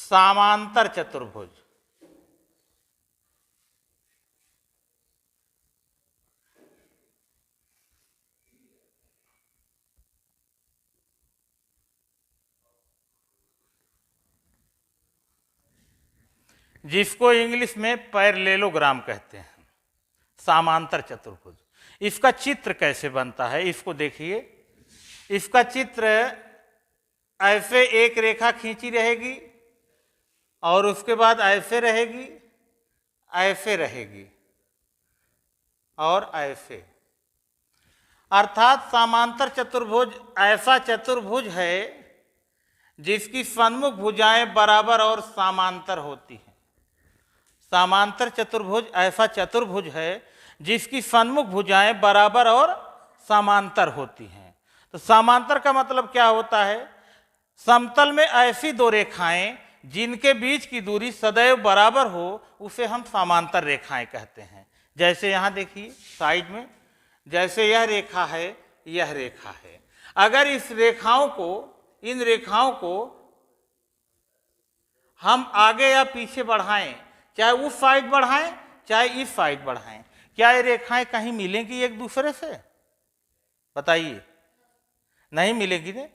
समांतर चतुर्भुज। जिसको इंग्लिश में पैरेललोग्राम कहते हैं, समांतर चतुर्भुज। इसका चित्र कैसे बनता है इसको देखिए। इसका चित्र ऐसे एक रेखा खींची रहेगी और उसके बाद ऐसे रहेगी, ऐसे रहेगी और ऐसे, अर्थात समांतर चतुर्भुज ऐसा चतुर्भुज है जिसकी सन्मुख भुजाएं बराबर और समांतर होती हैं। समांतर चतुर्भुज ऐसा चतुर्भुज है जिसकी सन्मुख भुजाएं बराबर और समांतर होती हैं। तो समांतर का मतलब क्या होता है? समतल में ऐसी दो रेखाएं जिनके बीच की दूरी सदैव बराबर हो उसे हम समांतर रेखाएं कहते हैं। जैसे यहाँ देखिए साइड में, जैसे यह रेखा है, यह रेखा है। अगर इस रेखाओं को, इन रेखाओं को हम आगे या पीछे बढ़ाएं, चाहे उस साइड बढ़ाएं चाहे इस साइड बढ़ाएं, क्या ये रेखाएं कहीं मिलेंगी एक दूसरे से? बताइए, नहीं मिलेगी ना।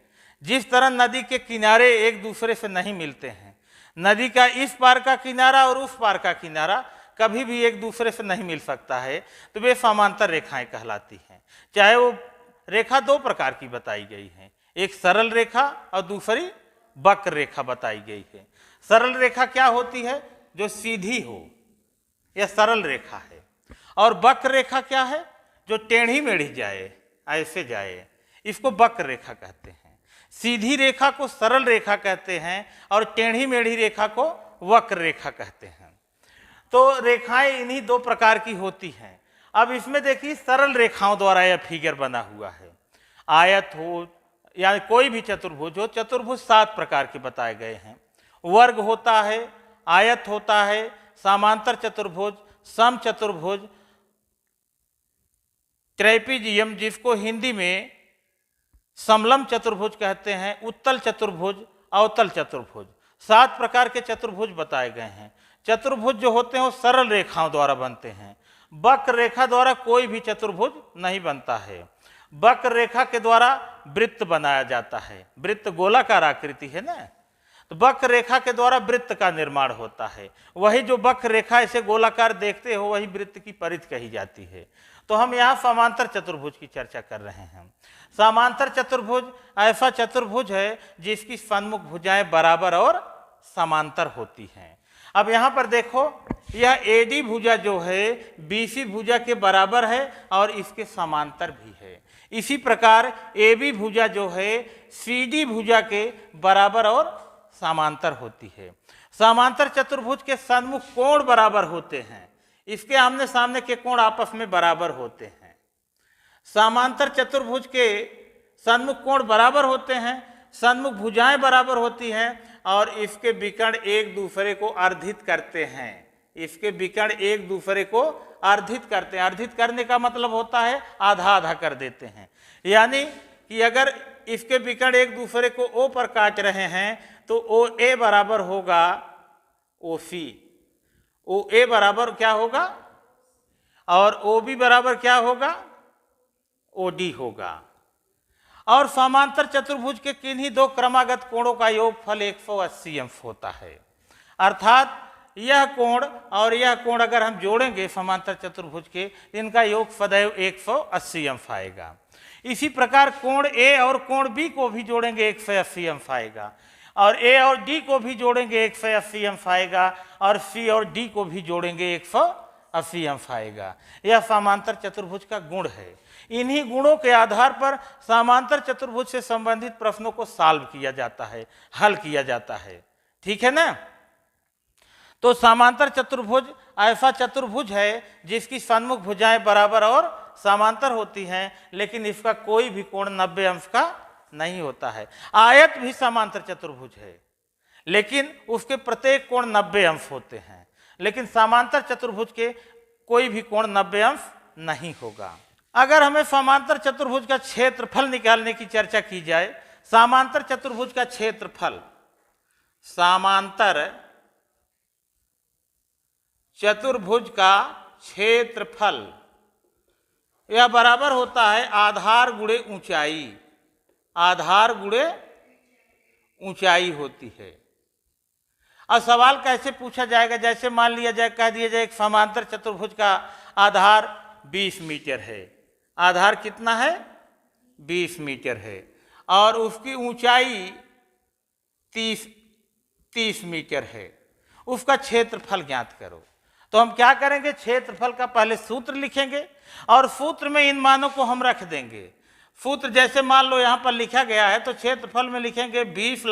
जिस तरह नदी के किनारे एक दूसरे से नहीं मिलते हैं, नदी का इस पार का किनारा और उस पार का किनारा कभी भी एक दूसरे से नहीं मिल सकता है, तो वे समांतर रेखाएं कहलाती हैं। चाहे वो रेखा दो प्रकार की बताई गई है, एक सरल रेखा और दूसरी वक्र रेखा बताई गई है। सरल रेखा क्या होती है? जो सीधी हो, यह सरल रेखा है। और वक्र रेखा क्या है? जो टेढ़ी मेढ़ी जाए, ऐसे जाए, इसको वक्र रेखा कहते हैं। सीधी रेखा को सरल रेखा कहते हैं और टेढ़ी मेढ़ी रेखा को वक्र रेखा कहते हैं। तो रेखाएं इन्हीं दो प्रकार की होती हैं। अब इसमें देखिए सरल रेखाओं द्वारा यह फिगर बना हुआ है। आयत हो या कोई भी चतुर्भुज हो, चतुर्भुज 7 प्रकार के बताए गए हैं। वर्ग होता है, आयत होता है, समांतर चतुर्भुज, सम चतुर्भुज, ट्रेपीजियम जिसको हिंदी में समलम चतुर्भुज कहते हैं, उत्तल चतुर्भुज, अवतल चतुर्भुज। 7 प्रकार के चतुर्भुज बताए गए हैं। चतुर्भुज जो होते हैं वो सरल रेखाओं द्वारा बनते हैं। वक्र रेखा द्वारा कोई भी चतुर्भुज नहीं बनता है। वक्र रेखा के द्वारा वृत्त बनाया जाता है। वृत्त गोलाकार आकृति है ना, तो वक्र रेखा के द्वारा वृत्त का निर्माण होता है। वही जो वक्र रेखा ऐसे गोलाकार देखते हो वही वृत्त की परिधि कही जाती है। तो हम यहाँ समांतर चतुर्भुज की चर्चा कर रहे हैं। समांतर चतुर्भुज ऐसा चतुर्भुज है जिसकी सन्मुख भुजाएं बराबर और समांतर होती हैं। अब यहाँ पर देखो, यह एडी भुजा जो है बीसी भुजा के बराबर है और इसके समांतर भी है। इसी प्रकार एबी भुजा जो है सीडी भुजा के बराबर और समांतर होती है। समांतर चतुर्भुज के सन्मुख कोण बराबर होते हैं। इसके आमने सामने के कोण आपस में बराबर होते हैं। समांतर चतुर्भुज के सन्मुख कोण बराबर होते हैं, सन्मुख भुजाएं बराबर होती हैं और इसके विकर्ण एक दूसरे को अर्धित करते हैं। इसके विकर्ण एक दूसरे को अर्धित करते हैं। अर्धित करने का मतलब होता है आधा आधा कर देते हैं। यानी कि अगर इसके विकर्ण एक दूसरे को ओ पर काट रहे हैं तो ओ ए बराबर होगा ओ सी, ओ ए बराबर क्या होगा और ओ बी बराबर क्या होगा ओ डी होगा। और समांतर चतुर्भुज के किन्हीं दो क्रमागत कोणों का योगफल 180 अंश होता है। अर्थात यह कोण और यह कोण अगर हम जोड़ेंगे समांतर चतुर्भुज के, इनका योग सदैव 180 अंश आएगा। इसी प्रकार कोण ए और कोण बी को भी जोड़ेंगे 180 अंश आएगा, और ए और डी को भी जोड़ेंगे 180 अंश आएगा, और सी और डी को भी जोड़ेंगे 180 अंश आएगा। यह समांतर चतुर्भुज का गुण है। इन्हीं गुणों के आधार पर समांतर चतुर्भुज से संबंधित प्रश्नों को सॉल्व किया जाता है, हल किया जाता है। ठीक है ना। तो समांतर चतुर्भुज ऐसा चतुर्भुज है जिसकी सन्मुख भुजाएं बराबर और समांतर होती हैं, लेकिन इसका कोई भी कोण 90 अंश का नहीं होता है। आयत भी समांतर चतुर्भुज है, लेकिन उसके प्रत्येक कोण 90 अंश होते हैं, लेकिन समांतर चतुर्भुज के कोई भी कोण 90 अंश नहीं होगा। अगर हमें समांतर चतुर्भुज का क्षेत्रफल निकालने की चर्चा की जाए, समांतर चतुर्भुज का क्षेत्रफल समांतर चतुर्भुज का क्षेत्रफल यह बराबर होता है आधार गुणे ऊंचाई। आधार गुणे ऊंचाई होती है। अब सवाल कैसे पूछा जाएगा, जैसे मान लिया जाए, कह दिया जाए एक समांतर चतुर्भुज का आधार 20 मीटर है। आधार कितना है? 20 मीटर है और उसकी ऊंचाई 30 मीटर है। उसका क्षेत्रफल ज्ञात करो। तो हम क्या करेंगे, क्षेत्रफल का पहले सूत्र लिखेंगे और सूत्र में इन मानों को हम रख देंगे। सूत्र जैसे मान लो यहाँ पर लिखा गया है, तो क्षेत्रफल में लिखेंगे 20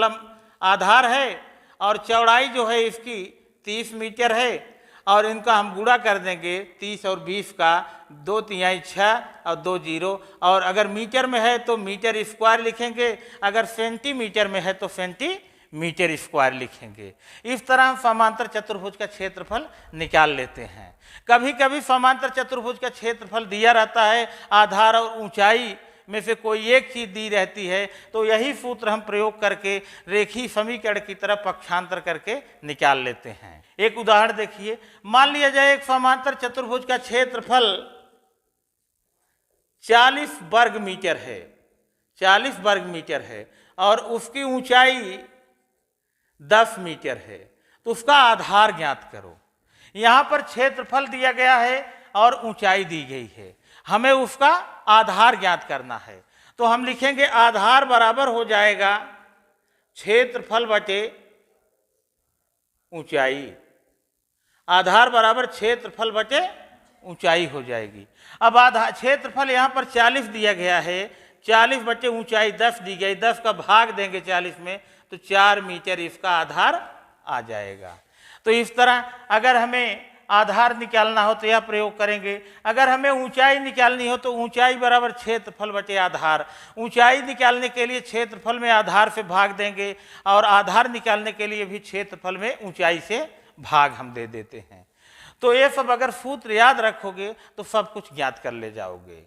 आधार है और चौड़ाई जो है इसकी 30 मीटर है और इनका हम गुणा कर देंगे 30 और 20 का, 2 तिहाई 6 और 2 जीरो। और अगर मीटर में है तो मीटर स्क्वायर लिखेंगे, अगर सेंटीमीटर में है तो सेंटीमीटर स्क्वायर लिखेंगे। इस तरह हम समांतर चतुर्भुज का क्षेत्रफल निकाल लेते हैं। कभी कभी समांतर चतुर्भुज का क्षेत्रफल दिया रहता है, आधार और ऊंचाई में से कोई एक चीज दी रहती है, तो यही सूत्र हम प्रयोग करके रेखीय समीकरण की तरफ पक्षांतर करके निकाल लेते हैं। एक उदाहरण देखिए, मान लिया जाए एक समांतर चतुर्भुज का क्षेत्रफल 40 वर्ग मीटर है। 40 वर्ग मीटर है और उसकी ऊंचाई 10 मीटर है। तो उसका आधार ज्ञात करो। यहाँ पर क्षेत्रफल दिया गया है और ऊंचाई दी गई है, हमें उसका आधार ज्ञात करना है। तो हम लिखेंगे आधार बराबर हो जाएगा क्षेत्रफल बटे ऊंचाई। आधार बराबर क्षेत्रफल बटे ऊंचाई हो जाएगी। अब आधार क्षेत्रफल यहाँ पर 40 दिया गया है, 40 बटे ऊंचाई 10 दी गई, 10 का भाग देंगे 40 में तो 4 मीटर इसका आधार आ जाएगा। तो इस तरह अगर हमें आधार निकालना हो तो यह प्रयोग करेंगे। अगर हमें ऊंचाई निकालनी हो तो ऊंचाई बराबर क्षेत्रफल बटे आधार। ऊंचाई निकालने के लिए क्षेत्रफल में आधार से भाग देंगे और आधार निकालने के लिए भी क्षेत्रफल में ऊंचाई से भाग हम दे देते हैं। तो ये सब अगर सूत्र याद रखोगे तो सब कुछ ज्ञात कर ले जाओगे।